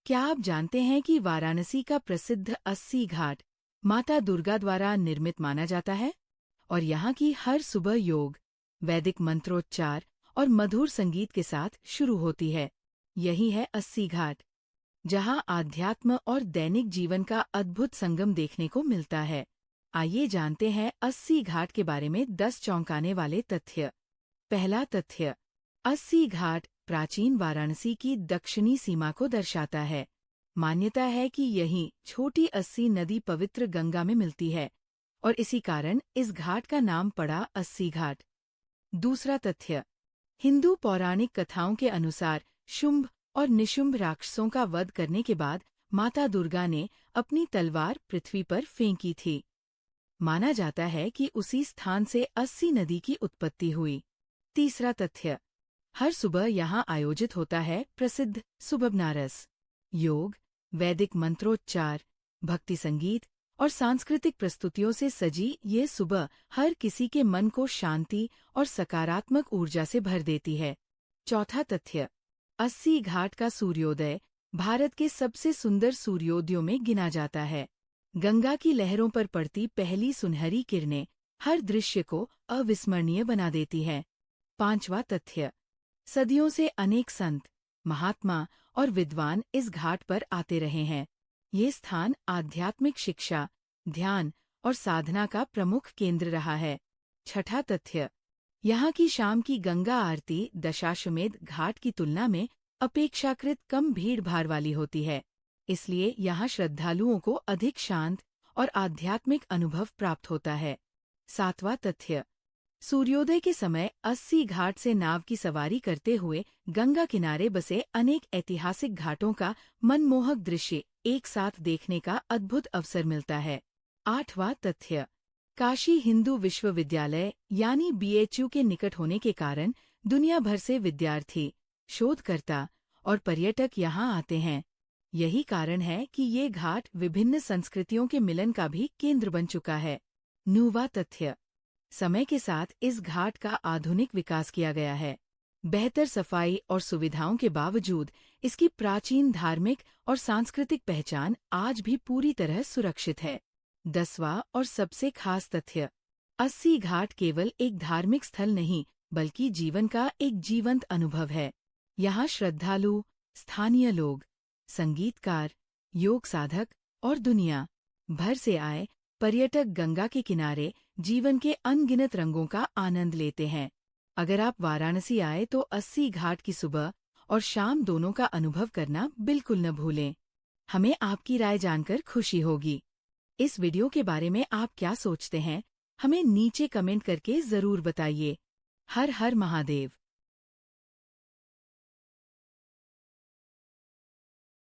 क्या आप जानते हैं कि वाराणसी का प्रसिद्ध अस्सी घाट माता दुर्गा द्वारा निर्मित माना जाता है और यहाँ की हर सुबह योग, वैदिक मंत्रोच्चार और मधुर संगीत के साथ शुरू होती है। यही है अस्सी घाट, जहाँ आध्यात्म और दैनिक जीवन का अद्भुत संगम देखने को मिलता है। आइए जानते हैं अस्सी घाट के बारे में 10 चौंकाने वाले तथ्य। पहला तथ्य, अस्सी घाट प्राचीन वाराणसी की दक्षिणी सीमा को दर्शाता है। मान्यता है कि यहीं छोटी अस्सी नदी पवित्र गंगा में मिलती है और इसी कारण इस घाट का नाम पड़ा अस्सी घाट। दूसरा तथ्य, हिंदू पौराणिक कथाओं के अनुसार शुंभ और निशुंभ राक्षसों का वध करने के बाद माता दुर्गा ने अपनी तलवार पृथ्वी पर फेंकी थी। माना जाता है कि उसी स्थान से अस्सी नदी की उत्पत्ति हुई। तीसरा तथ्य, हर सुबह यहाँ आयोजित होता है प्रसिद्ध सुबहनारस। योग, वैदिक मंत्रोच्चार, भक्ति संगीत और सांस्कृतिक प्रस्तुतियों से सजी ये सुबह हर किसी के मन को शांति और सकारात्मक ऊर्जा से भर देती है। चौथा तथ्य, अस्सी घाट का सूर्योदय भारत के सबसे सुंदर सूर्योदयों में गिना जाता है। गंगा की लहरों पर पड़ती पहली सुनहरी किरणें हर दृश्य को अविस्मरणीय बना देती हैं। पांचवा तथ्य, सदियों से अनेक संत, महात्मा और विद्वान इस घाट पर आते रहे हैं। ये स्थान आध्यात्मिक शिक्षा, ध्यान और साधना का प्रमुख केंद्र रहा है। छठा तथ्य, यहाँ की शाम की गंगा आरती दशाश्वमेध घाट की तुलना में अपेक्षाकृत कम भीड़-भाड़ वाली होती है, इसलिए यहाँ श्रद्धालुओं को अधिक शांत और आध्यात्मिक अनुभव प्राप्त होता है। सातवां तथ्य, सूर्योदय के समय अस्सी घाट से नाव की सवारी करते हुए गंगा किनारे बसे अनेक ऐतिहासिक घाटों का मनमोहक दृश्य एक साथ देखने का अद्भुत अवसर मिलता है। आठवां तथ्य, काशी हिंदू विश्वविद्यालय यानी BHU के निकट होने के कारण दुनिया भर से विद्यार्थी, शोधकर्ता और पर्यटक यहाँ आते हैं। यही कारण है कि ये घाट विभिन्न संस्कृतियों के मिलन का भी केंद्र बन चुका है। 9वां तथ्य, समय के साथ इस घाट का आधुनिक विकास किया गया है। बेहतर सफाई और सुविधाओं के बावजूद इसकी प्राचीन धार्मिक और सांस्कृतिक पहचान आज भी पूरी तरह सुरक्षित है। 10वां और सबसे खास तथ्य, अस्सी घाट केवल एक धार्मिक स्थल नहीं बल्कि जीवन का एक जीवंत अनुभव है। यहाँ श्रद्धालु, स्थानीय लोग, संगीतकार, योग साधक और दुनिया भर से आए पर्यटक गंगा के किनारे जीवन के अनगिनत रंगों का आनंद लेते हैं। अगर आप वाराणसी आए तो अस्सी घाट की सुबह और शाम दोनों का अनुभव करना बिल्कुल न भूलें। हमें आपकी राय जानकर खुशी होगी। इस वीडियो के बारे में आप क्या सोचते हैं, हमें नीचे कमेंट करके जरूर बताइए। हर हर महादेव।